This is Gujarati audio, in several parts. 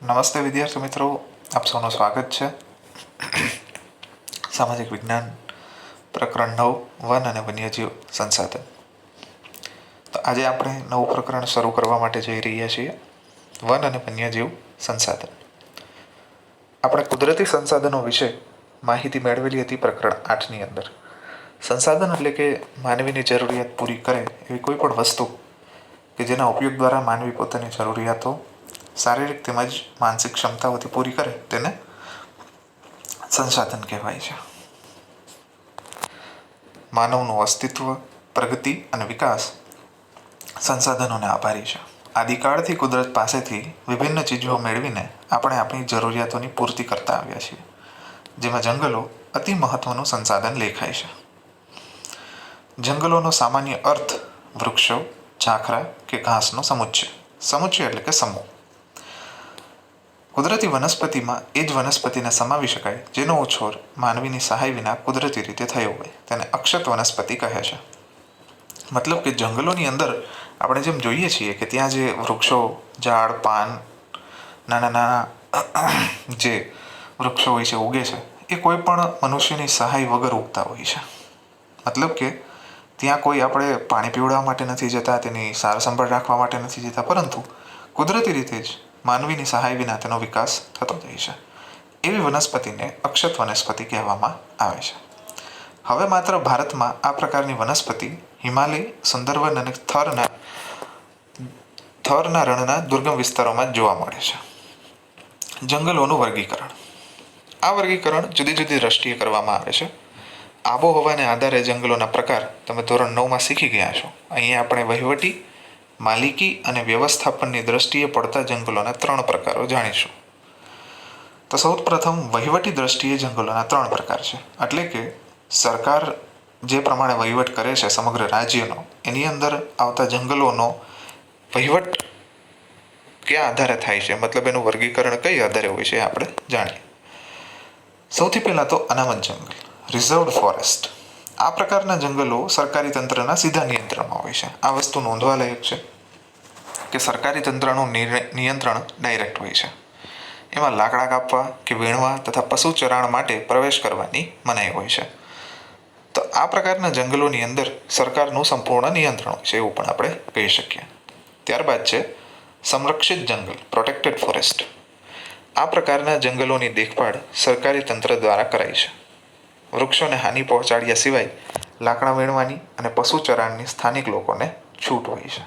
નમસ્તે વિદ્યાર્થી મિત્રો, આપ સૌનું સ્વાગત છે. સામાજિક વિજ્ઞાન પ્રકરણ 9 વન અને વન્યજીવ સંસાધન. તો આજે આપણે નવું પ્રકરણ શરૂ કરવા માટે જઈ રહ્યા છીએ, વન અને વન્યજીવ સંસાધન. આપણે કુદરતી સંસાધનો વિશે માહિતી મેળવેલી હતી પ્રકરણ 8ની અંદર. સંસાધન એટલે કે માનવીની જરૂરિયાત પૂરી કરે એવી કોઈ પણ વસ્તુ કે જેના ઉપયોગ દ્વારા માનવી પોતાની જરૂરિયાતો શારીરિક તેમજ માનસિક ક્ષમતાઓથી પૂરી કરે તેને સંસાધન કહેવાય છે. માનવનું અસ્તિત્વ, પ્રગતિ અને વિકાસ સંસાધનોને આભારી છે. આદિકાળથી કુદરત પાસેથી વિભિન્ન ચીજો મેળવીને આપણે આપણી જરૂરિયાતોની પૂર્તિ કરતા આવ્યા છીએ, જેમાં જંગલો અતિ મહત્વનું સંસાધન લેખાય છે. જંગલોનો સામાન્ય અર્થ વૃક્ષો, ઝાખરા કે ઘાસનો સમુચ્ચય એટલે કે સમૂહ. કુદરતી વનસ્પતિમાં એ જ વનસ્પતિને સમાવી શકાય જેનો ઉછેર માનવીની સહાય વિના કુદરતી રીતે થયો હોય તેને અક્ષત વનસ્પતિ કહે છે. મતલબ કે જંગલોની અંદર આપણે જેમ જોઈએ છીએ કે ત્યાં જે વૃક્ષો, ઝાડ, પાન, નાના નાના જે વૃક્ષો હોય છે ઉગે છે એ કોઈ પણ મનુષ્યની સહાય વગર ઉગતા હોય છે. મતલબ કે ત્યાં કોઈ આપણે પાણી પીવડાવવા માટે નથી જતા, તેની સાર સંભાળ રાખવા માટે નથી જતા, પરંતુ કુદરતી રીતે જ માનવીની સહાય વિના તેનો વિકાસ થતો જાય છે. એવી વનસ્પતિને અક્ષત વનસ્પતિ કહેવામાં આવે છે. હવે માત્ર ભારતમાં આ પ્રકારની વનસ્પતિ હિમાલય, સુંદરવન અને થરના રણના દુર્ગમ વિસ્તારોમાં જોવા મળે છે. જંગલોનું વર્ગીકરણ. આ વર્ગીકરણ જુદી જુદી દ્રષ્ટિએ કરવામાં આવે છે. આબોહવાને આધારે જંગલોના પ્રકાર તમે ધોરણ 9માં શીખી ગયા છો. અહીંયા આપણે વહીવટી, માલિકી અને વ્યવસ્થાપનની દ્રષ્ટિએ પડતા જંગલોના 3 પ્રકારો જાણીશું. તો સૌપ્રથમ વહીવટી દ્રષ્ટિએ જંગલોના 3 પ્રકાર છે. એટલે કે સરકાર જે પ્રમાણે વહીવટ કરે છે સમગ્ર રાજ્યનો, એની અંદર આવતા જંગલોનો વહીવટ કયા આધારે થાય છે, મતલબ એનું વર્ગીકરણ કઈ આધારે હોય છે આપણે જાણીએ. સૌથી પહેલા તો અનામત જંગલ, રિઝર્વડ ફોરેસ્ટ. આ પ્રકારના જંગલો સરકારી તંત્રના સીધા નિયંત્રણમાં હોય છે. આ વસ્તુ નોંધવા લાયક છે કે સરકારી તંત્રનું નિયંત્રણ ડાયરેક્ટ હોય છે. એમાં લાકડા કાપવા કે વીણવા તથા પશુ ચરાણ માટે પ્રવેશ કરવાની મનાઈ હોય છે. તો આ પ્રકારના જંગલોની અંદર સરકારનું સંપૂર્ણ નિયંત્રણ હોય છે એવું પણ આપણે કહી શકીએ. ત્યારબાદ છે સંરક્ષિત જંગલ, પ્રોટેક્ટેડ ફોરેસ્ટ. આ પ્રકારના જંગલોની દેખભાળ સરકારી તંત્ર દ્વારા કરાય છે. વૃક્ષોને હાનિ પહોંચાડ્યા સિવાય લાકડા વીણવાની અને પશુ ચરાણની સ્થાનિક લોકોને છૂટ હોય છે.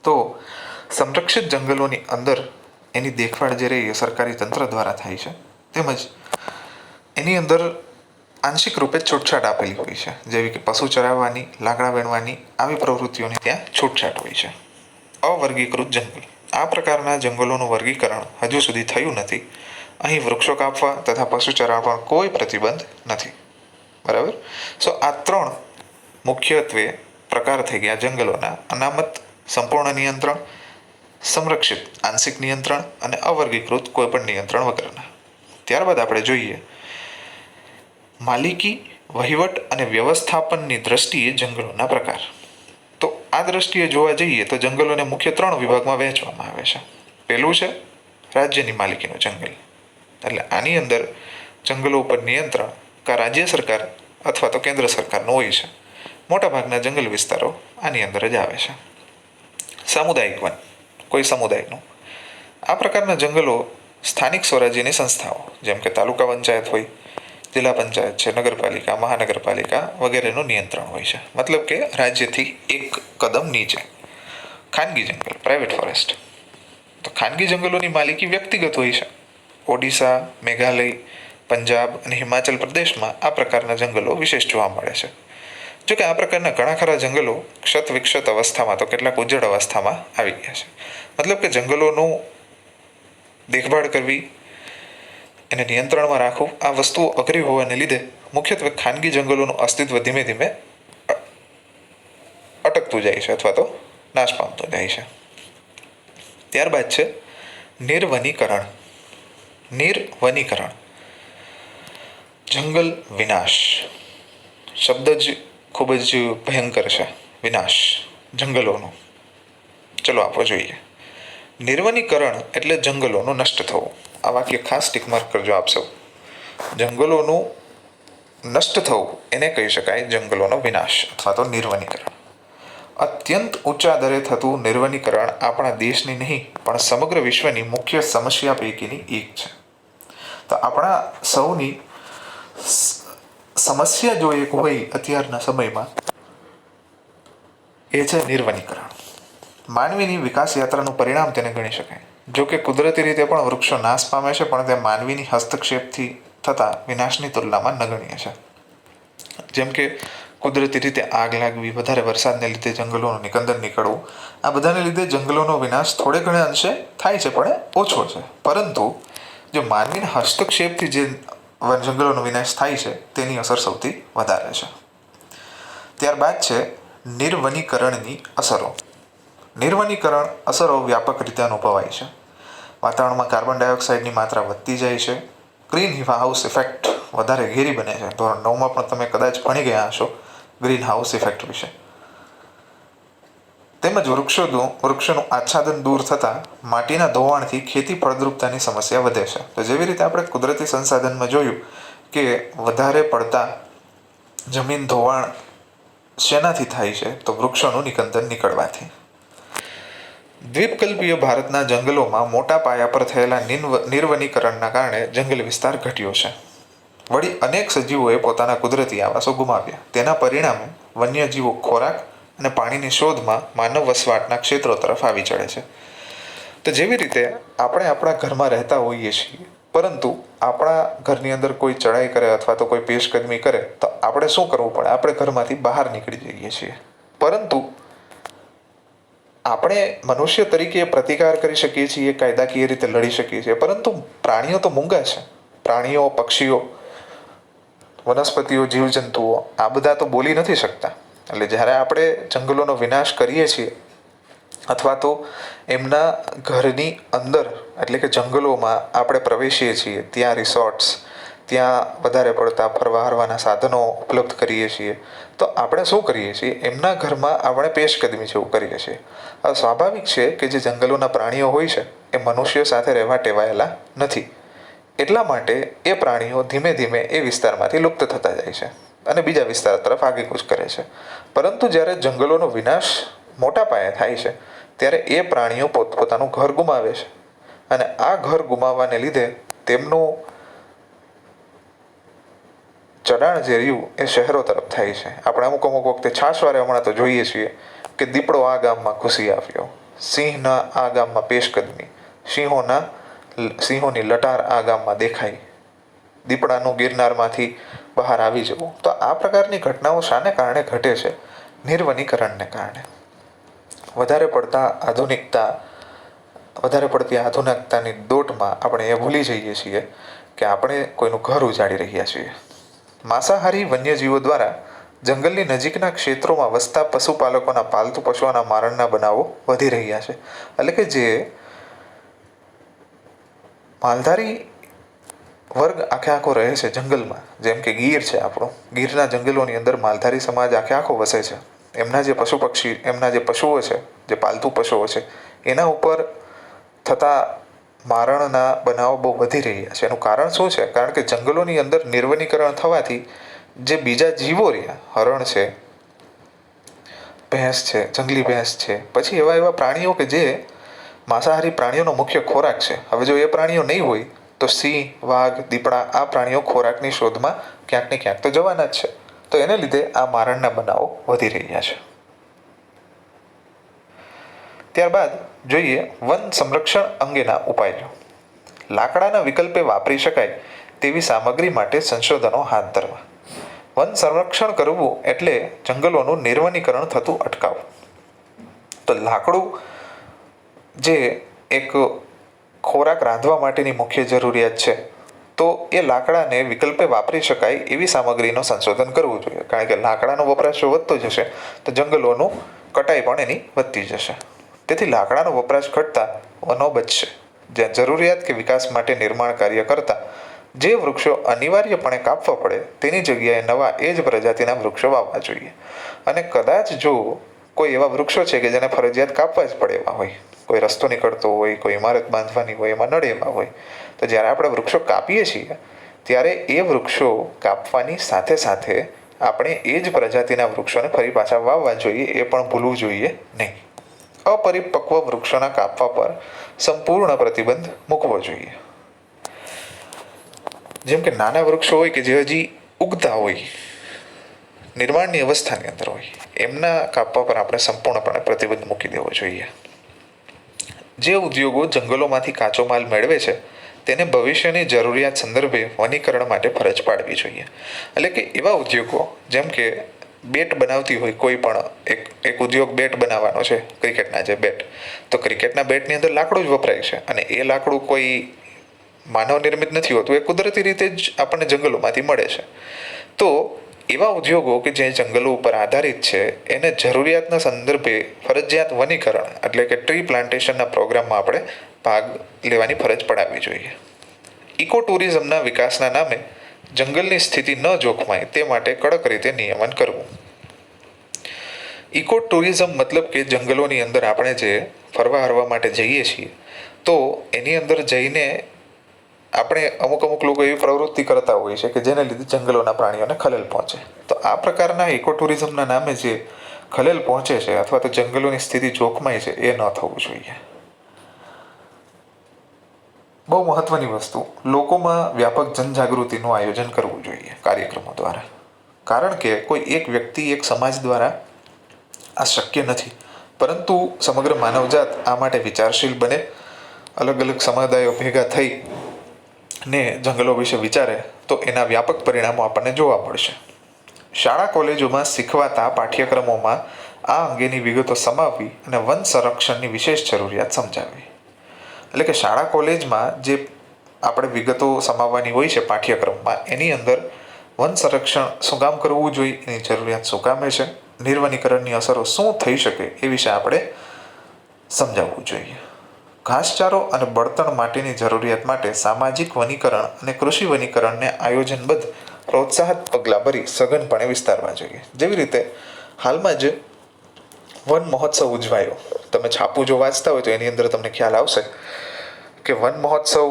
તો સંરક્ષિત જંગલોની અંદર એની દેખભાળ જે રહી એ સરકારી તંત્ર દ્વારા થાય છે, તેમજ એની અંદર આંશિક રૂપે છૂટછાટ આપેલી હોય છે, જેવી કે પશુ ચરાવવાની, લાકડા વીણવાની આવી પ્રવૃત્તિઓની ત્યાં છૂટછાટ હોય છે. અવર્ગીકૃત જંગલ. આ પ્રકારના જંગલોનું વર્ગીકરણ હજુ સુધી થયું નથી. અહીં વૃક્ષો કાપવા તથા પશુ ચરાવવા પર કોઈ પ્રતિબંધ નથી. બરાબર. આ 3 મુખ્યત્વે પ્રકાર થઈ ગયા જંગલોના: અનામત સંપૂર્ણ નિયંત્રણ, સંરક્ષિત આંશિક નિયંત્રણ અને અવર્ગીકૃત કોઈ પણ નિયંત્રણ વગરના. ત્યારબાદ આપણે જોઈએ માલિકી, વહીવટ અને વ્યવસ્થાપનની દ્રષ્ટિએ જંગલોના પ્રકાર. તો આ દ્રષ્ટિએ જોવા જઈએ તો જંગલોને મુખ્ય 3 વિભાગમાં વહેંચવામાં આવે છે. પહેલું છે રાજ્યની માલિકીનું જંગલ. એટલે આની અંદર જંગલો ઉપર નિયંત્રણ કા રાજ્ય સરકાર અથવા તો કેન્દ્ર સરકારનું હોય છે. મોટાભાગના જંગલ વિસ્તારો આની અંદર જ આવે છે. સામુદાયિક વન, કોઈ સમુદાયનું. આ પ્રકારના જંગલો સ્થાનિક સ્વરાજ્યની સંસ્થાઓ જેમ કે તાલુકા પંચાયત હોય, જિલ્લા પંચાયત છે, નગરપાલિકા, મહાનગરપાલિકા વગેરેનું નિયંત્રણ હોય છે. મતલબ કે રાજ્યથી એક કદમ નીચે. ખાનગી જંગલ, પ્રાઇવેટ ફોરેસ્ટ. તો ખાનગી જંગલોની માલિકી વ્યક્તિગત હોય છે. ઓડિશા, મેઘાલય, પંજાબ અને હિમાચલ પ્રદેશમાં આ પ્રકારના જંગલો વિશેષ જોવા મળે છે. જોકે આ પ્રકારના ઘણા ખરા જંગલો ક્ષત વિક્ષત અવસ્થામાં તો કેટલાક ઉજ્જડ અવસ્થામાં આવી ગયા છે. મતલબ કે જંગલોનું દેખભાળ કરવી, એને નિયંત્રણમાં રાખવું, આ વસ્તુઓ અઘરી હોવાને લીધે મુખ્યત્વે ખાનગી જંગલોનું અસ્તિત્વ ધીમે ધીમે અટકતું જાય છે અથવા તો નાશ પામતું જાય છે. ત્યારબાદ છે નિર્વનીકરણ. જંગલ વિનાશ. શબ્દ જ ખૂબ જ ભયંકર છે. વિનાશ જંગલોનો. ચલો આપણે જોઈએ. નિર્વનીકરણ એટલે જંગલોનું નષ્ટ થવું. આ વાક્ય ખાસ ટીક માર્ક કરજો આપ સૌ. જંગલોનું નષ્ટ થવું એને કહી શકાય જંગલોનો વિનાશ અથવા તો નિર્વનીકરણ. અત્યંત ઊંચા દરે થતું નિર્વનીકરણ આપણા દેશની નહીં પણ સમગ્ર વિશ્વની મુખ્ય સમસ્યા પૈકીની એક છે. તો આપણા સૌની સમસ્યા જો એક હોય અત્યારના સમયમાં એ છે નિર્વનીકરણ. માનવીની વિકાસ યાત્રાનું પરિણામ તેને ગણી શકાય. જો કે કુદરતી રીતે પણ વૃક્ષો નાશ પામે છે પણ તે માનવીની હસ્તક્ષેપથી થતા વિનાશની તુલનામાં નગણ્ય છે. જેમ કે કુદરતી રીતે આગ લાગવી, વધારે વરસાદને લીધે જંગલોનું નિકંદન નીકળવું, આ બધાને લીધે જંગલોનો વિનાશ થોડે ઘણે અંશે થાય છે પણ ઓછો છે. પરંતુ જો માનવીના હસ્તક્ષેપથી જે જંગલોનો વિનાશ થાય છે તેની અસર સૌથી વધારે છે. ત્યારબાદ છે નિર્વનીકરણની અસરો. નિર્વનીકરણ અસરો વ્યાપક રીતે અનુભવાય છે. વાતાવરણમાં કાર્બન ડાયોક્સાઇડની માત્રા વધતી જાય છે. ગ્રીન હાઉસ ઇફેક્ટ વધારે ઘેરી બને છે. ધોરણ 9માં પણ તમે કદાચ ભણી ગયા હશો ગ્રીન હાઉસ ઇફેક્ટ વિશે. તેમજ વૃક્ષોનું આચ્છાદન દૂર થતાં માટીના ધોવાણથી ખેતી ફળદ્રુપતાની સમસ્યા વધે છે. તો જેવી રીતે આપણે કુદરતી સંસાધનમાં જોયું કે વધારે પડતા જમીન ધોવાણ શેનાથી થાય છે તો વૃક્ષોનું નિકંદન નીકળવાથી. દ્વીપકલ્પીય ભારતના જંગલોમાં મોટા પાયા પર થયેલા નિર્વનીકરણના કારણે જંગલ વિસ્તાર ઘટ્યો છે. વળી અનેક સજીવોએ પોતાના કુદરતી આવાસો ગુમાવ્યા. તેના પરિણામે વન્યજીવો ખોરાક અને પાણીની શોધમાં માનવ વસવાટના ક્ષેત્રો તરફ આવી ચડે છે. તો જેવી રીતે આપણે આપણા ઘરમાં રહેતા હોઈએ છીએ પરંતુ આપણા ઘરની અંદર કોઈ ચડાઈ કરે અથવા તો કોઈ પેશકદમી કરે તો આપણે શું કરવું પડે? આપણે ઘરમાંથી બહાર નીકળી જઈએ છીએ. પરંતુ આપણે મનુષ્ય તરીકે પ્રતિકાર કરી શકીએ છીએ, કાયદાકીય રીતે લડી શકીએ છીએ, પરંતુ પ્રાણીઓ તો મૂંગા છે. પ્રાણીઓ, પક્ષીઓ, વનસ્પતિઓ, જીવજંતુઓ આ બધા તો બોલી નથી શકતા. એટલે જ્યારે આપણે જંગલોનો વિનાશ કરીએ છીએ અથવા તો એમના ઘરની અંદર એટલે કે જંગલોમાં આપણે પ્રવેશીએ છીએ, ત્યાં રિસોર્ટ્સ, ત્યાં વધારે પડતા ફરવા હરવાના સાધનો ઉપલબ્ધ કરીએ છીએ, તો આપણે શું કરીએ છીએ? એમના ઘરમાં આપણે પેશકદમી જેવું કરીએ છીએ. હવે સ્વાભાવિક છે કે જે જંગલોના પ્રાણીઓ હોય છે એ મનુષ્યો સાથે રહેવા ટેવાયેલા નથી. એટલા માટે એ પ્રાણીઓ ધીમે ધીમે એ વિસ્તારમાંથી લુપ્ત થતા જાય છે અને બીજા વિસ્તાર તરફ આગેકૂચ કરે છે. પરંતુ જ્યારે જંગલોનો વિનાશ મોટા પાયે થાય છે ત્યારે એ પ્રાણીઓ પોતપોતાનું ઘર ગુમાવે છે અને આ ઘર ગુમાવવાને લીધે તેમનું ચઢાણ જે રહ્યું એ શહેરો તરફ થાય છે. આપણે અમુક વખતે છાશવારે હમણાં તો જોઈએ છીએ કે દીપડો આ ગામમાં ઘૂસી આવ્યો, સિંહના આ ગામમાં પેશકદમી, સિંહોની લટાર આ ગામમાં દેખાઈ, દીપડાનું ગિરનારમાંથી બહાર આવી જવું. તો આ પ્રકારની ઘટનાઓ શાને કારણે ઘટે છે? નિર્વનીકરણને કારણે. વધારે પડતી આધુનિકતાની દોટમાં આપણે એ ભૂલી જઈએ છીએ કે આપણે કોઈનું ઘર ઉજાડી રહ્યા છીએ. માંસાહારી વન્યજીવો દ્વારા જંગલની નજીકના ક્ષેત્રોમાં વસતા પશુપાલકોના પાલતુ પશુઓના મારણના બનાવો વધી રહ્યા છે. એટલે કે જે માલધારી વર્ગ આખો રહે છે જંગલમાં, જેમ કે ગીર છે આપણું, ગીરના જંગલોની અંદર માલધારી સમાજ આખો વસે છે. એમના જે એમના જે પશુઓ છે, જે પાલતુ પશુઓ છે, એના ઉપર થતા મારણના બનાવો બહુ વધી રહ્યા છે. એનું કારણ શું છે? કારણ કે જંગલોની અંદર નિર્વનીકરણ થવાથી જે બીજા જીવો રહ્યા, હરણ છે, ભેંસ છે, જંગલી ભેંસ છે, પછી એવા પ્રાણીઓ કે જે માંસાહારી પ્રાણીઓનો મુખ્ય ખોરાક છે. હવે જો એ પ્રાણીઓ નહીં હોય તો સિંહ, વાઘ, દીપડા આ પ્રાણીઓ ખોરાકની શોધમાં ક્યાંક ને ક્યાંક તો જવાના જ છે. તો એને લીધે આ મારણના બનાવો વધી રહ્યા છે. ત્યારબાદ જોઈએ વન સંરક્ષણ અંગેના ઉપાયો. લાકડાના વિકલ્પે વાપરી શકાય તેવી સામગ્રી માટે સંશોધનો હાથ ધરવા. વન સંરક્ષણ કરવું એટલે જંગલોનું નિર્વનીકરણ થતું અટકાવવું. તો લાકડું જે એક ખોરાક રાંધવા માટેની મુખ્ય જરૂરિયાત છે, તો એ લાકડાને વિકલ્પે વાપરી શકાય એવી સામગ્રીનું સંશોધન કરવું જોઈએ. કારણ કે લાકડાનો વપરાશ વધતો જશે તો જંગલોનું કટાઈ પણ એની વધતી જશે. તેથી લાકડાનો વપરાશ ઘટતા વનો બચશે. જ્યાં જરૂરિયાત કે વિકાસ માટે નિર્માણ કાર્ય કરતા જે વૃક્ષો અનિવાર્યપણે કાપવા પડે તેની જગ્યાએ નવા એ જ પ્રજાતિના વૃક્ષો વાવવા જોઈએ. અને કદાચ જો કોઈ એવા વૃક્ષો છે કે જેને ફરજિયાત કાપવા જ પડે એવા હોય, કોઈ રસ્તો નીકળતો હોય, કોઈ ઇમારત બાંધવાની હોય, એમાં નડે એવા હોય, તો જ્યારે આપણે વૃક્ષો કાપીએ છીએ ત્યારે એ વૃક્ષો કાપવાની સાથે સાથે આપણે એ જ પ્રજાતિના વૃક્ષોને ફરી પાછા વાવવા જોઈએ, એ પણ ભૂલવું જોઈએ નહીં. અપરિપક્વ વૃક્ષોના કાપવા પર સંપૂર્ણ પ્રતિબંધ મૂકવો જોઈએ. જેમ કે નાના વૃક્ષો હોય કે જે હજી ઉગતા હોય, નિર્માણની અવસ્થાની અંદર હોય, એમના કાપવા પર આપણે સંપૂર્ણપણે પ્રતિબંધ મૂકી દેવો જોઈએ. જે ઉદ્યોગો જંગલોમાંથી કાચો માલ મેળવે છે તેને ભવિષ્યની જરૂરિયાત સંદર્ભે વનીકરણ માટે ફરજ પાડવી જોઈએ. એટલે કે એવા ઉદ્યોગો જેમ કે બેટ બનાવતી હોય, કોઈ પણ એક ઉદ્યોગ બેટ બનાવવાનો છે, ક્રિકેટના જે બેટ, તો ક્રિકેટના બેટની અંદર લાકડું જ વપરાય છે અને એ લાકડું કોઈ માનવ નિર્મિત નથી હોતું, એ કુદરતી રીતે જ આપણને જંગલોમાંથી મળે છે. તો એવા ઉદ્યોગો કે જે જંગલો ઉપર આધારિત છે એને જરૂરિયાતના સંદર્ભે ફરજિયાત વનીકરણ એટલે કે ટ્રી પ્લાન્ટેશનના પ્રોગ્રામમાં આપણે ભાગ લેવાની ફરજ પડાવવી જોઈએ. ઇકો ટુરિઝમના વિકાસના નામે જંગલની સ્થિતિ ન જોખમાય તે માટે કડક રીતે નિયમન કરવું. ઇકો ટુરિઝમ મતલબ કે જંગલોની અંદર આપણે જે ફરવા હરવા માટે જઈએ છીએ તો એની અંદર જઈને આપણે અમુક લોકો એવી પ્રવૃત્તિ કરતા હોઈએ છે કે જેને લીધે જંગલોના પ્રાણીઓને ખલેલ પહોંચે. તો આ પ્રકારના ઇકો ટુરિઝમના નામે જે ખલેલ પહોંચે છે અથવા તો જંગલોની સ્થિતિ જોખમાય છે એ ન થવું જોઈએ. બહુ મહત્વની વસ્તુ, લોકોમાં વ્યાપક જનજાગૃતિનું આયોજન કરવું જોઈએ કાર્યક્રમો દ્વારા. કારણ કે કોઈ એક વ્યક્તિ, એક સમાજ દ્વારા આ શક્ય નથી, પરંતુ સમગ્ર માનવજાત આ માટે વિચારશીલ બને, અલગ અલગ સમુદાયો ભેગા થઈ ને જંગલો વિશે વિચારે તો એના વ્યાપક પરિણામો આપણને જોવા મળશે. શાળા કોલેજોમાં શીખવાતા પાઠ્યક્રમોમાં આ અંગેની વિગતો સમાવવી અને વન સંરક્ષણની વિશેષ જરૂરિયાત સમજાવવી. એટલે કે શાળા કોલેજમાં જે આપણે વિગતો સમાવવાની હોય છે પાઠ્યક્રમમાં, એની અંદર વન સંરક્ષણ શું કામ કરવું જોઈએ, એની જરૂરિયાત શું કામે છે, નિર્વનીકરણની અસરો શું થઈ શકે એ વિશે આપણે સમજાવવું જોઈએ. ઘાસચારો અને બળતણ માટેની જરૂરિયાત માટે સામાજિક વનીકરણ અને કૃષિ વનીકરણને આયોજનબદ્ધ પ્રોત્સાહક પગલાં ભરી સઘનપણે વિસ્તારવા જોઈએ. જેવી રીતે હાલમાં જ વન મહોત્સવ ઉજવાયો, તમે છાપું જો વાંચતા હોય તો એની અંદર તમને ખ્યાલ આવશે કે વન મહોત્સવ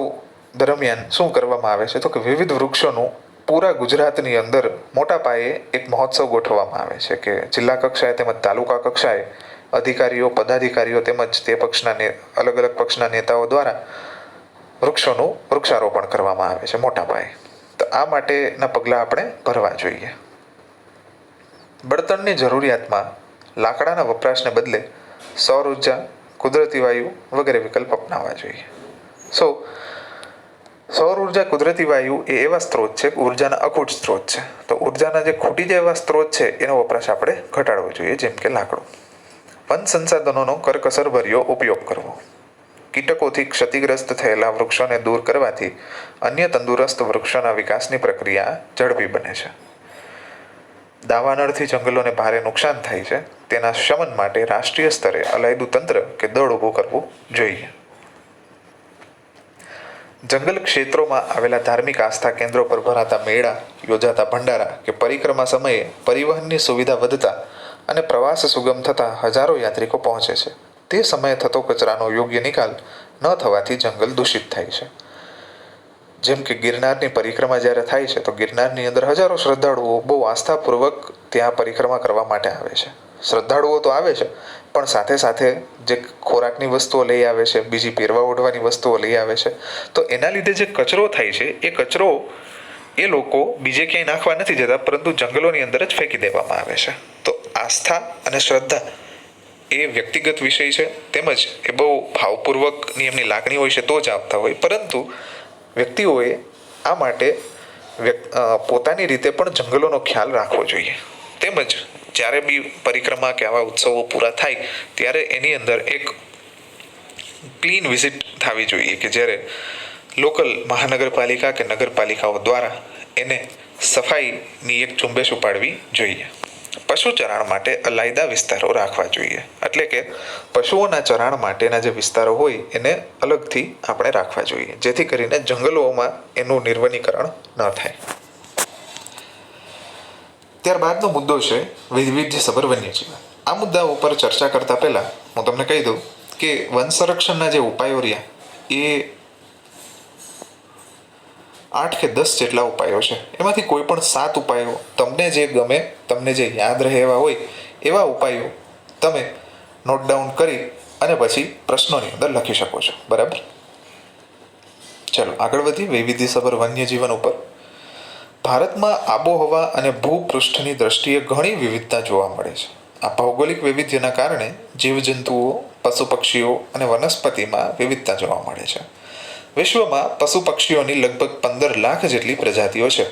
દરમિયાન શું કરવામાં આવે છે, તો કે વિવિધ વૃક્ષોનું પૂરા ગુજરાતની અંદર મોટા પાયે એક મહોત્સવ ગોઠવવામાં આવે છે કે જિલ્લા કક્ષાએ તેમજ તાલુકા કક્ષાએ અધિકારીઓ, પદાધિકારીઓ તેમજ તે પક્ષના અલગ અલગ પક્ષના નેતાઓ દ્વારા વૃક્ષોનું વૃક્ષારોપણ કરવામાં આવે છે મોટા પાયે. તો આ માટેના પગલાં આપણે ભરવા જોઈએ. બળતણની જરૂરિયાતમાં લાકડાના વપરાશને બદલે સૌર ઉર્જા, કુદરતી વાયુ વગેરે વિકલ્પ અપનાવવા જોઈએ. સૌર ઉર્જા, કુદરતી વાયુ એ એવા સ્ત્રોત છે, ઉર્જાના અખૂટ સ્ત્રોત છે. તો ઉર્જાના જે ખૂટી જાય એવા સ્ત્રોત છે એનો વપરાશ આપણે ઘટાડવો જોઈએ, જેમ કે લાકડું. વન સંસાધનોનો કરકસરભર્યો ઉપયોગ કરવો. કીટકોથી ક્ષતિગ્રસ્ત થયેલા વૃક્ષોને દૂર કરવાથી અન્ય તંદુરસ્ત વૃક્ષોના વિકાસની પ્રક્રિયા ઝડપી બને છે. દાવાનળથી જંગલોને ભારે નુકસાન થાય છે, તેના શમન માટે રાષ્ટ્રીય સ્તરે અલાયદું તંત્ર કે દળ ઊભું કરવું જોઈએ. જંગલ ક્ષેત્રોમાં આવેલા ધાર્મિક આસ્થા કેન્દ્રો પર ભરાતા મેળા, યોજાતા ભંડારા કે પરિક્રમા સમયે પરિવહનની સુવિધા વધતા અને પ્રવાસ સુગમ થતાં હજારો યાત્રિકો પહોંચે છે. તે સમયે થતો કચરાનો યોગ્ય નિકાલ ન થવાથી જંગલ દૂષિત થાય છે. જેમ કે ગિરનારની પરિક્રમા જ્યારે થાય છે તો ગિરનારની અંદર હજારો શ્રદ્ધાળુઓ બહુ આસ્થાપૂર્વક ત્યાં પરિક્રમા કરવા માટે આવે છે. શ્રદ્ધાળુઓ તો આવે છે, પણ સાથે સાથે જે ખોરાકની વસ્તુઓ લઈ આવે છે, બીજી પહેરવા ઓઢવાની વસ્તુઓ લઈ આવે છે. તો એના લીધે જે કચરો થાય છે એ કચરો એ લોકો બીજે ક્યાંય નાખવા નથી જતા, પરંતુ જંગલોની અંદર જ ફેંકી દેવામાં આવે છે. તો આસ્થા અને શ્રદ્ધા એ વ્યક્તિગત વિષય છે, તેમજ એ બહુ ભાવપૂર્વકની એમની લાગણી હોય છે તો જ આવતા હોય, પરંતુ વ્યક્તિઓએ આ માટે પોતાની રીતે પણ જંગલોનો ખ્યાલ રાખવો જોઈએ. તેમજ જ્યારે બી પરિક્રમા કે આવા ઉત્સવો પૂરા થાય ત્યારે એની અંદર એક ક્લીન વિઝિટ થવી જોઈએ કે જ્યારે લોકલ મહાનગરપાલિકા કે નગરપાલિકાઓ દ્વારા એને સફાઈની એક ઝુંબેશ ઉપાડવી જોઈએ. પશુ ચરાણ માટે અલાયદા વિસ્તારો રાખવા જોઈએ. એટલે કે પશુઓના ચરાણ માટેના જે વિસ્તારો હોય એને અલગથી આપણે રાખવા જોઈએ, જેથી કરીને જંગલોમાં એનું નિર્વનીકરણ ન થાય. ત્યારબાદનો મુદ્દો છે વૈવિધ્યસભર વન્યજીવન. આ મુદ્દા ઉપર ચર્ચા કરતા પહેલા હું તમને કહી દઉં કે વન સંરક્ષણના જે ઉપાયો રહ્યા એ 8 કે 10 જેટલા ઉપાયો છે. એમાંથી કોઈ પણ 7 ઉપાયો તમને જે ગમે, તમને જે યાદ રહે એવા હોય એવા ઉપાયો તમે નોટ ડાઉન કરી અને પછી પ્રશ્નોની અંદર લખી શકો છો. બરાબર. ચલો આગળ વધીએ વૈવિધ્યસભર વન્યજીવન ઉપર. ભારતમાં આબોહવા અને ભૂપૃષ્ઠની દ્રષ્ટિએ ઘણી વિવિધતા જોવા મળે છે. આ ભૌગોલિક વૈવિધ્યના કારણે જીવજંતુઓ, પશુ પક્ષીઓ અને વનસ્પતિમાં વિવિધતા જોવા મળે છે. વિશ્વમાં પશુ પક્ષીઓની લગભગ 15 લાખ જેટલી પ્રજાતિઓ છે.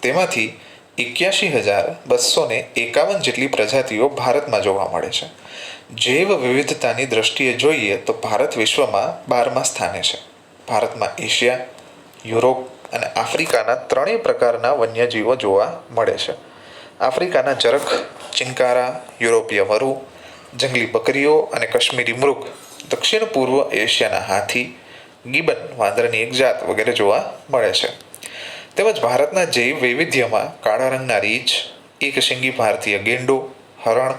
તેમાંથી 81,251 જેટલી પ્રજાતિઓ ભારતમાં જોવા મળે છે. જૈવ વિવિધતાની દ્રષ્ટિએ જોઈએ તો ભારત વિશ્વમાં 12મા સ્થાને છે. ભારતમાં એશિયા, યુરોપ અને આફ્રિકાના ત્રણેય પ્રકારના વન્યજીવો જોવા મળે છે. આફ્રિકાના ચરક, ચિંકારા, યુરોપીય વરુ, જંગલી બકરીઓ અને કાશ્મીરી મૃગ, દક્ષિણ પૂર્વ એશિયાના હાથી, ગિબન વાંદરાની એક જાત વગેરે જોવા મળે છે. તેમજ ભારતના જૈવ વૈવિધ્યમાં કાળા રંગના રીંછ, એકશિંગી ભારતીય ગેંડો, હરણ,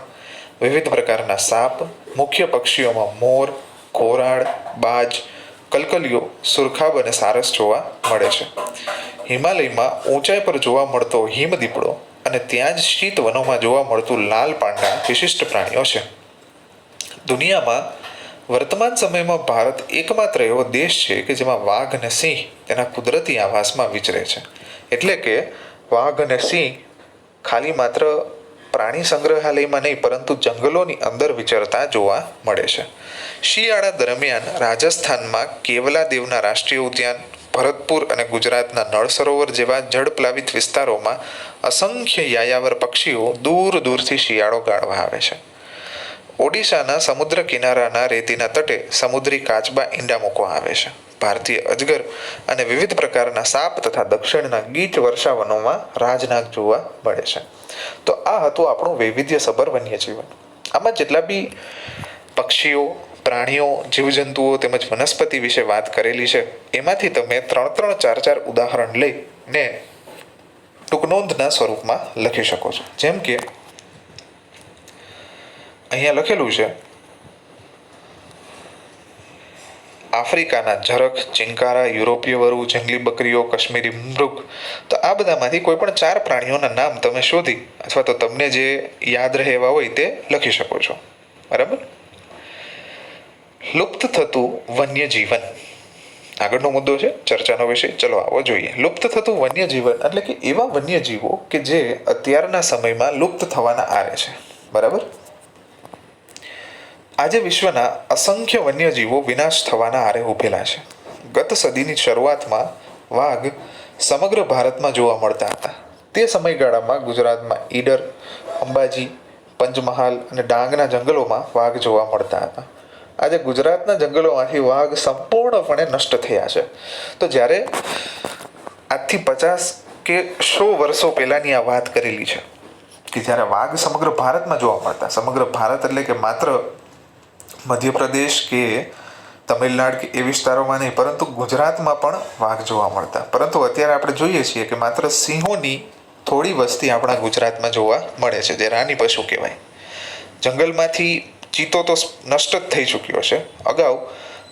વિવિધ પ્રકારના સાપ, મુખ્ય પક્ષીઓમાં મોર, ઘોરાડ, બાજ, કલકલિયો, સુરખાબ અને સારસ જોવા મળે છે. હિમાલયમાં ઊંચાઈ પર જોવા મળતો હિમદીપડો અને ત્યાં જ શીત વનોમાં જોવા મળતું લાલ પાંડા વિશિષ્ટ પ્રાણીઓ છે. દુનિયામાં વર્તમાન સમયમાં ભારત એકમાત્ર એવો દેશ છે કે જેમાં વાઘ અને સિંહ તેના કુદરતી આવાસમાં વિચરે છે. એટલે કે વાઘ અને સિંહ ખાલી માત્ર પ્રાણી સંગ્રહાલયમાં નહીં પરંતુ જંગલોની અંદર વિચરતા જોવા મળે છે. શિયાળા દરમિયાન રાજસ્થાનમાં કેવલાદેવના રાષ્ટ્રીય ઉદ્યાન, ભરતપુર અને ગુજરાતના નળ સરોવર જેવા જળપ્લાવિત વિસ્તારોમાં અસંખ્ય યાયાવર પક્ષીઓ દૂર દૂરથી શિયાળો ગાળવા આવે છે. ઓડિશાના સમુદ્ર કિનારાના રેતીના તટે સમુદ્રી કાચબા ઈંડા મૂકવા આવે છે. ભારતીય અજગર અને વિવિધ પ્રકારના સાપ તથા દક્ષિણના ગીચ વર્ષાવનોમાં રાજનાગ જોવા મળે છે. તો આ હતું આપણું વૈવિધ્યસભર વન્યજીવન. આમાં જેટલા બી પક્ષીઓ, પ્રાણીઓ, જીવજંતુઓ તેમજ વનસ્પતિ વિશે વાત કરેલી છે એમાંથી તમે 3-3, 4-4 ઉદાહરણ લઈને ટૂંકનોંધના સ્વરૂપમાં લખી શકો છો. જેમ કે અહીંયા લખેલું છે આફ્રિકાના ઝરખ, ચિંકારા, યુરોપીય વરુ, જંગલી બકરીઓ, કાશ્મીરી મૃગ. તો આ બધામાંથી કોઈ પણ 4 પ્રાણીઓના નામ તમે શોધી અથવા તો તમને જે યાદ રહે એવા હોય તે લખી શકો છો. બરાબર. લુપ્ત થતું વન્યજીવન આગળનો મુદ્દો છે, ચર્ચાનો વિષય. ચલો આવો જોઈએ. લુપ્ત થતું વન્યજીવન એટલે કે એવા વન્યજીવો કે જે અત્યારના સમયમાં લુપ્ત થવાના આરે છે. બરાબર. આજે વિશ્વના અસંખ્ય વન્યજીવો વિનાશ થવાના આરે ઉભેલા છે. ગત સદીની શરૂઆતમાં વાઘ સમગ્ર ભારતમાં જોવા મળતા હતા. તે સમયગાળામાં ગુજરાતમાં ઈડર, અંબાજી, પંચમહાલ અને ડાંગના જંગલોમાં વાઘ જોવા મળતા હતા. આજે ગુજરાતના જંગલોમાંથી વાઘ સંપૂર્ણપણે નષ્ટ થયા છે. તો જ્યારે આજથી 50 કે 100 વર્ષો પહેલાની આ વાત કરેલી છે કે જ્યારે વાઘ સમગ્ર ભારતમાં જોવા મળતા. સમગ્ર ભારત એટલે કે માત્ર મધ્યપ્રદેશ કે તમિલનાડ કે એ વિસ્તારોમાં નહીં પરંતુ ગુજરાતમાં પણ વાઘ જોવા મળતા. પરંતુ અત્યારે આપણે જોઈએ છીએ કે માત્ર સિંહોની થોડી વસ્તી આપણા ગુજરાતમાં જોવા મળે છે, જે રાની પશુ કહેવાય. જંગલમાંથી ચિત્તો તો નષ્ટ જ થઈ ચૂક્યો છે. અગાઉ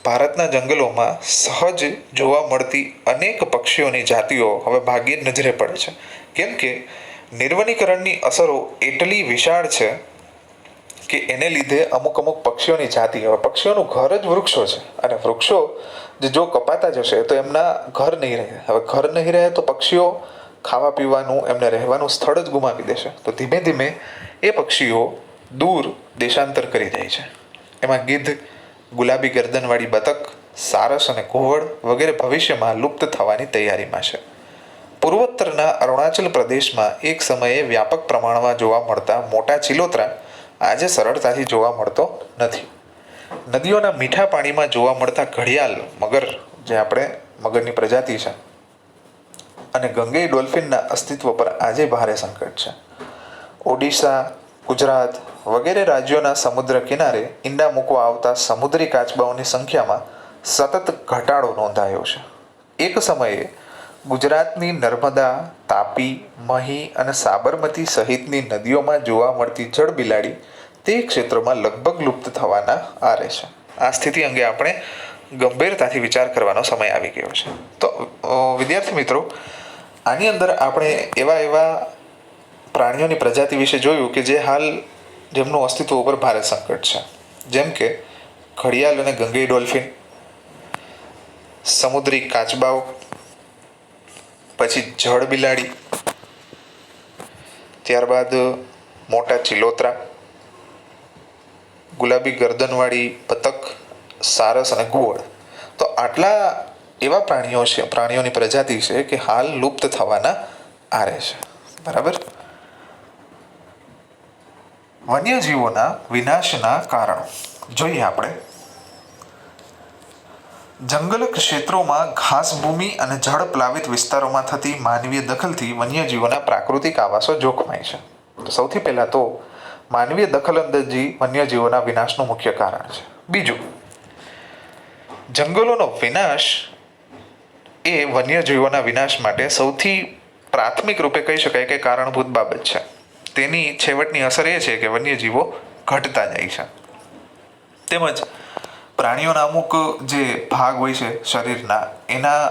ભારતના જંગલોમાં સહજ જોવા મળતી અનેક પક્ષીઓની જાતિઓ હવે ભાગ્યે નજરે પડે છે. કેમ કે નિર્વનીકરણની અસરો એટલી વિશાળ છે કે એને લીધે અમુક પક્ષીઓની જાતિ, હવે પક્ષીઓનું ઘર જ વૃક્ષો છે અને વૃક્ષો જો કપાતા જશે તો એમના ઘર નહીં રહે. હવે ઘર નહીં રહે તો પક્ષીઓ ખાવા પીવાનું, એમને રહેવાનું સ્થળ જ ગુમાવી દેશે. તો ધીમે ધીમે એ પક્ષીઓ દૂર દેશાંતર કરી જાય છે. એમાં ગીધ, ગુલાબી ગરદનવાળી બતક, સારસ અને ઘુવડ વગેરે ભવિષ્યમાં લુપ્ત થવાની તૈયારીમાં છે. પૂર્વોત્તરના અરુણાચલ પ્રદેશમાં એક સમયે વ્યાપક પ્રમાણમાં જોવા મળતા મોટા ચિલોતરા આજે સરળતાથી જોવા મળતો નથી. નદીઓના મીઠા પાણીમાં જોવા મળતા ઘડિયાળ, મગર, જે આપણે મગરની પ્રજાતિ છે, અને ગંગેય ડોલ્ફિનના અસ્તિત્વ પર આજે ભારે સંકટ છે. ઓડિશા, ગુજરાત વગેરે રાજ્યોના સમુદ્ર કિનારે ઈંડા મૂકવા આવતા સમુદ્રી કાચબાઓની સંખ્યામાં સતત ઘટાડો નોંધાયો છે. એક સમયે ગુજરાતની નર્મદા, તાપી, મહી અને સાબરમતી સહિતની નદીઓમાં જોવા મળતી જળબિલાડી તે ક્ષેત્રમાં લગભગ લુપ્ત થવાના આરે છે. આ સ્થિતિ અંગે આપણે ગંભીરતાથી વિચાર કરવાનો સમય આવી ગયો છે. તો વિદ્યાર્થી મિત્રો, આની અંદર આપણે એવા પ્રાણીઓની પ્રજાતિ વિશે જોયું કે જે હાલ જેમનું અસ્તિત્વ ઉપર ભારે સંકટ છે, જેમ કે ઘડિયાળ અને ગંગઈ ડોલ્ફિન, સમુદ્રી કાચબાઓ, પછી જળ બિલાડી, ત્યારબાદ મોટા ચિલોતરા, ગુલાબી ગરદનવાળી બતક, સારસ અને ઘુવડ. તો આટલા એવા પ્રાણીઓની પ્રજાતિ છે કે હાલ લુપ્ત થવાના આરે છે. બરાબર. વન્યજીવોના વિનાશના કારણો જોઈએ આપણે. જંગલ ક્ષેત્રોમાં ઘાસભૂમિ અને જળ પ્લાવિત વિસ્તારોમાં થતી માનવીય દખલથી વન્યજીવોના પ્રાકૃતિક આવાસો જોખમાય છે. તો સૌથી પહેલા તો માનવીય દખલઅંદાજી વન્યજીવોના વિનાશનું મુખ્ય કારણ છે. બીજું, જંગલોનો વિનાશ એ વન્યજીવોના વિનાશ માટે સૌથી પ્રાથમિક રૂપે કહી શકાય કે કારણભૂત બાબત છે. તેની છેવટની અસર એ છે કે વન્યજીવો ઘટતા જાય છે. તેમજ પ્રાણીઓના અમુક જે ભાગ હોય છે શરીરના, એના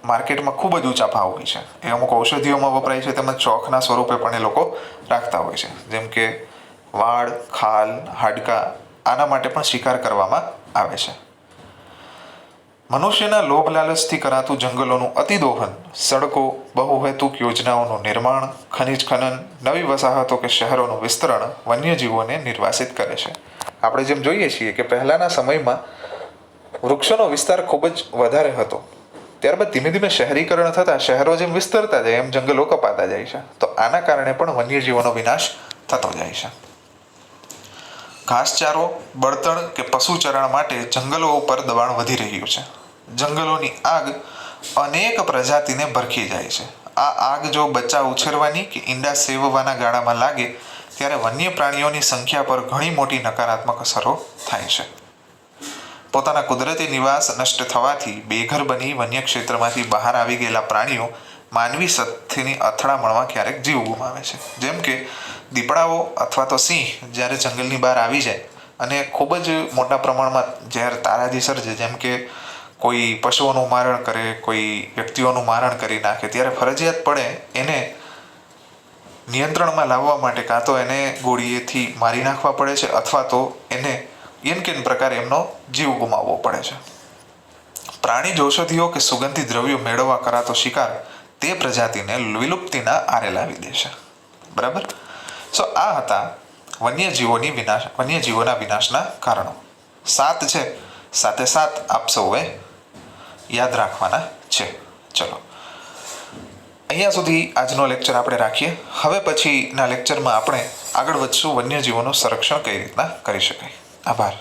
માર્કેટમાં ખૂબ જ ઊંચા ભાવ હોય છે. એ અમુક ઔષધિઓમાં વપરાય છે, તેમજ શોખના સ્વરૂપે પણ એ લોકો રાખતા હોય છે. જેમ કે વાળ, ખાલ, હાડકાં, આના માટે પણ શિકાર કરવામાં આવે છે. મનુષ્યના લોભ લાલચથી કરાતું જંગલોનું અતિદોહન, સડકો, બહુહેતુક યોજનાઓનું નિર્માણ, ખનિજ ખનન, નવી વસાહતો કે શહેરોનું વિસ્તરણ વન્યજીવોને નિર્વાસિત કરે છે. આપણે જેમ જોઈએ છીએ કે પહેલાના સમયમાં વૃક્ષોનો વિસ્તાર ખૂબ જ વધારે હતો. ત્યારબાદ ધીમે ધીમે શહેરીકરણ થતાં શહેરો જેમ વિસ્તરતા જાય એમ જંગલો કપાતા જાય છે. તો આના કારણે પણ વન્યજીવોનો વિનાશ થતો જાય છે. ઘાસચારો, બળતણ કે પશુચરણ માટે જંગલો ઉપર દબાણ વધી રહ્યું છે. જંગલોની આગ અનેક પ્રજાતિને ભરખી જાય છે. આ આગ જો બચ્ચા ઉછેરવાની કે ઈંડા સેવવાના ગાળામાં લાગે ત્યારે વન્ય પ્રાણીઓની સંખ્યા પર ઘણી મોટી નકારાત્મક અસરો થાય છે. પોતાના કુદરતી નિવાસ નષ્ટ થવાથી બેઘર બની વન્ય ક્ષેત્રમાંથી બહાર આવી ગયેલા પ્રાણીઓ માનવી સાથેની અથડામણમાં ક્યારેક જીવ ગુમાવે છે. જેમ કે દીપડાઓ અથવા તો સિંહ જ્યારે જંગલની બહાર આવી જાય અને ખૂબ જ મોટા પ્રમાણમાં જ્યારે તારાજી સર્જે, જેમ કે કોઈ પશુઓનું મારણ કરે, કોઈ વ્યક્તિઓનું મારણ કરી નાખે, ત્યારે ફરજિયાત પડે એને નિયંત્રણમાં લાવવા માટે કાં તો એને ગોળીએથી મારી નાખવા પડે છે અથવા તો એને કેન પ્રકારે એમનો જીવ ગુમાવવો પડે છે. પ્રાણી ઔષધિઓ કે સુગંધી દ્રવ્યો મેળવવા કરાતો શિકાર તે પ્રજાતિને વિલુપ્તિના આરે લાવી દે છે. બરાબર. આ હતા વન્યજીવોના વિનાશના કારણો. 7 છે, સાથે 7 આપ સૌએ યાદ રાખવાના છે. ચલો, અહીંયા સુધી આજનો લેક્ચર આપણે રાખીએ. હવે પછીના લેક્ચરમાં આપણે આગળ વધશું વન્યજીવોનું સંરક્ષણ કઈ રીતના કરી શકાય. આભાર.